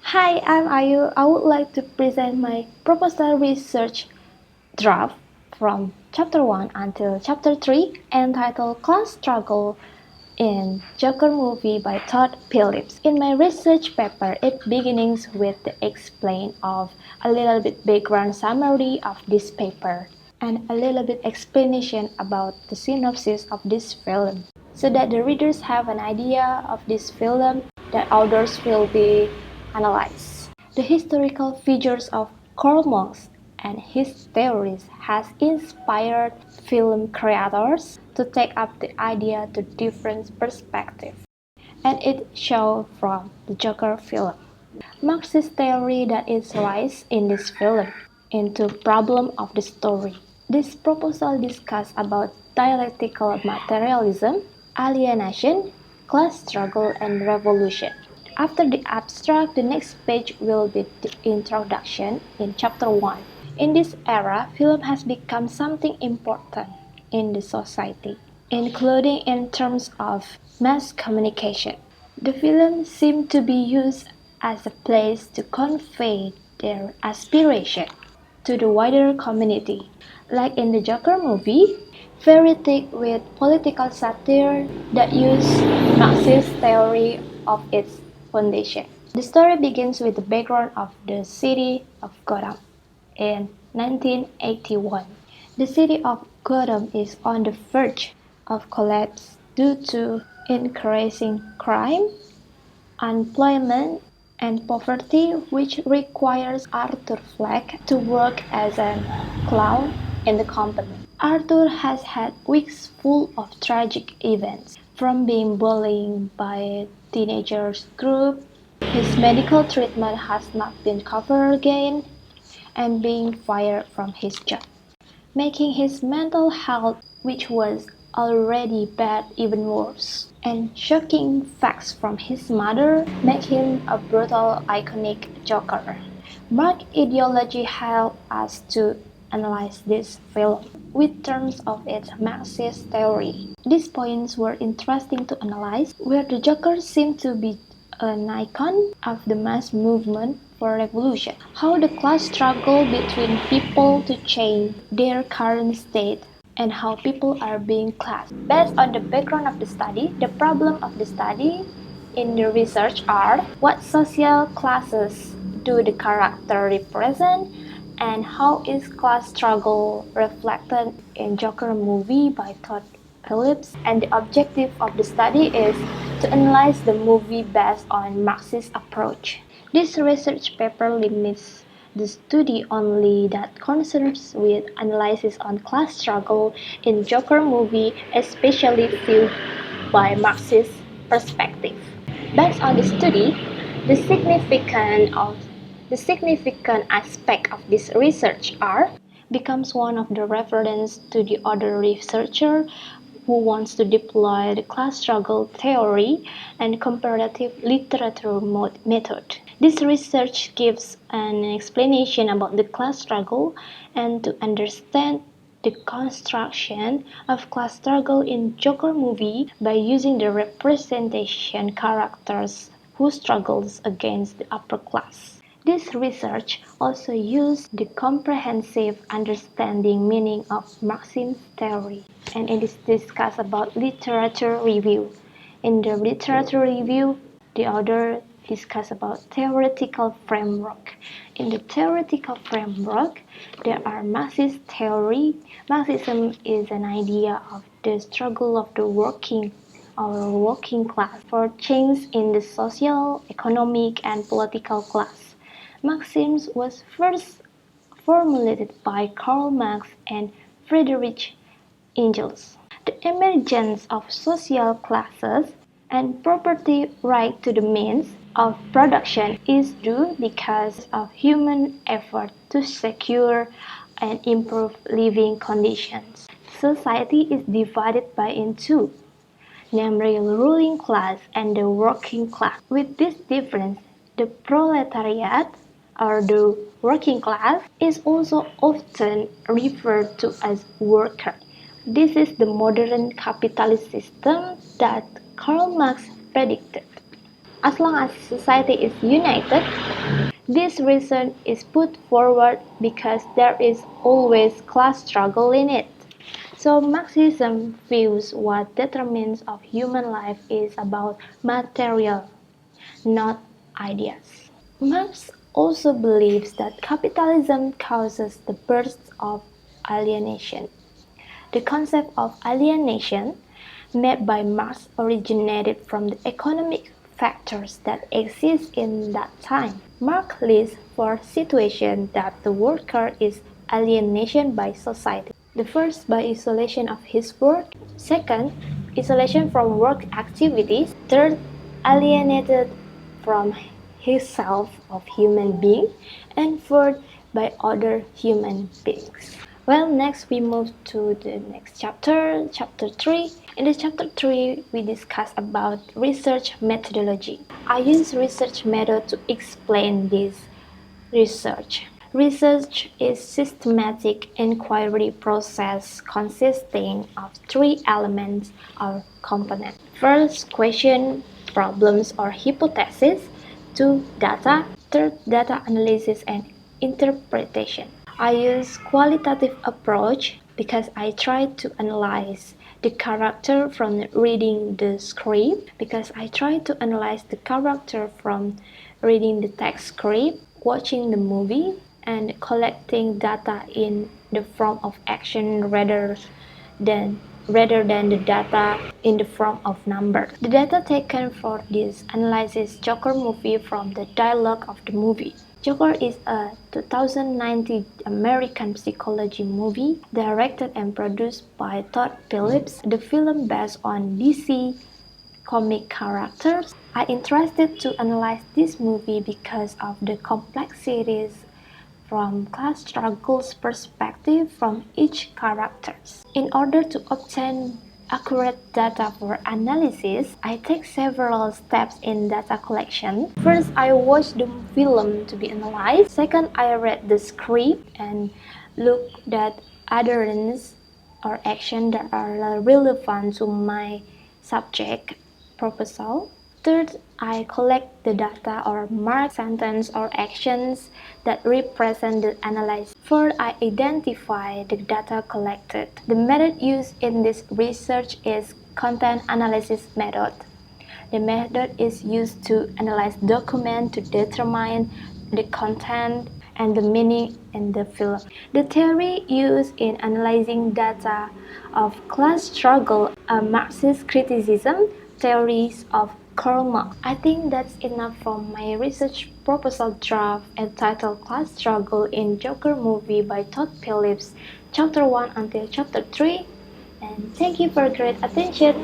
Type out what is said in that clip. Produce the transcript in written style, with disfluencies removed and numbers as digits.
Hi, I'm Ayu. I would like to present my proposal research draft from chapter 1 until chapter 3 entitled Class Struggle in Joker Movie by Todd Phillips. In my research paper, it begins with the explain of a little bit background summary of this paper and a little bit explanation about the synopsis of this film so that the readers have an idea of this film that others will be analyzed. The historical figures of Karl Marx and his theories has inspired film creators to take up the idea to different perspectives, and it shows from the Joker film. Marxist theory that is raised in this film into problem of the story. This proposal discusses about dialectical materialism, alienation, class struggle, and revolution. After the abstract, the next page will be the introduction in chapter 1. In this era, film has become something important in the society, including in terms of mass communication. The film seemed to be used as a place to convey their aspiration to the wider community. Like in the Joker movie, very thick with political satire that use Marxist theory of its foundation. The story begins with the background of the city of Gotham in 1981. The city of Gotham is on the verge of collapse due to increasing crime, unemployment, and poverty, which requires Arthur Fleck to work as a clown in the company. Arthur has had weeks full of tragic events, from being bullied by a teenagers group, his medical treatment has not been covered again, and being fired from his job, making his mental health, which was already bad, even worse. And shocking facts from his mother make him a brutal, iconic Joker. Mark ideology helped us to analyze this film with terms of its Marxist theory. These points were interesting to analyze, where the Joker seemed to be an icon of the mass movement for revolution, how the class struggle between people to change their current state, and how people are being classed. Based on the background of the study, the problem of the study in the research are what social classes do the character represent, and how is class struggle reflected in Joker movie by Todd Phillips. And the objective of the study is to analyze the movie based on Marxist approach. This research paper limits the study only that concerns with analysis on class struggle in Joker movie, especially viewed by Marxist perspective. Based on the study, the significant aspect of this research are becomes one of the reference to the other researcher who wants to deploy the class struggle theory and comparative literature method. This research gives an explanation about the class struggle and to understand the construction of class struggle in Joker movie by using the representation characters who struggles against the upper class. This research also used the comprehensive understanding meaning of Marxist theory, and it is discussed about literature review. In the literature review, the author discuss about theoretical framework. In the theoretical framework, there are Marxist theory. Marxism is an idea of the struggle of the working class for change in the social, economic, and political class. Marxism was first formulated by Karl Marx and Friedrich Engels. The emergence of social classes and property right to the means of production is due because of human effort to secure and improve living conditions. Society is divided by into namely the ruling class and the working class. With this difference, the proletariat, or the working class, is also often referred to as worker. This is the modern capitalist system that Karl Marx predicted. As long as society is united, this reason is put forward because there is always class struggle in it. So Marxism views what determines of human life is about material, not ideas. Marx also believes that capitalism causes the birth of alienation. The concept of alienation made by Marx originated from the economic factors that exist in that time. Marx lists four situations that the worker is alienation by society. The first, by isolation of his work. Second, isolation from work activities. Third, alienated from himself of human being. And fourth, by other human beings. Well, next we move to the next chapter, chapter 3. In the chapter 3, we discuss about research methodology. I use research method to explain this research. Research is systematic inquiry process consisting of three elements or components. First, question, problems or hypothesis. Two, data. Third, data analysis and interpretation. I use qualitative approach because I try to analyze the character from reading the script, because I try to analyze the character from reading the text script, watching the movie, and collecting data in the form of action than the data in the form of numbers. The data taken for this analysis Joker movie from the dialogue of the movie. Joker is a 2019 American psychology movie directed and produced by Todd Phillips. The film based on DC comic characters. I interested to analyze this movie because of the complexities from class struggles perspective from each characters. In order to obtain accurate data for analysis, I take several steps in data collection. First, I watch the film to be analyzed. Second, I read the script and look at utterance or action that are relevant to my subject proposal. Third, I collect the data or mark sentence or actions that represent the analysis. Fourth, I identify the data collected. The method used in this research is content analysis method. The method is used to analyze documents to determine the content and the meaning in the film. The theory used in analyzing data of class struggle are Marxist criticism, theories of Karl Marx. I think that's enough from my research proposal draft entitled Class Struggle in Joker Movie by Todd Phillips, Chapter 1 until Chapter 3. And thank you for great attention.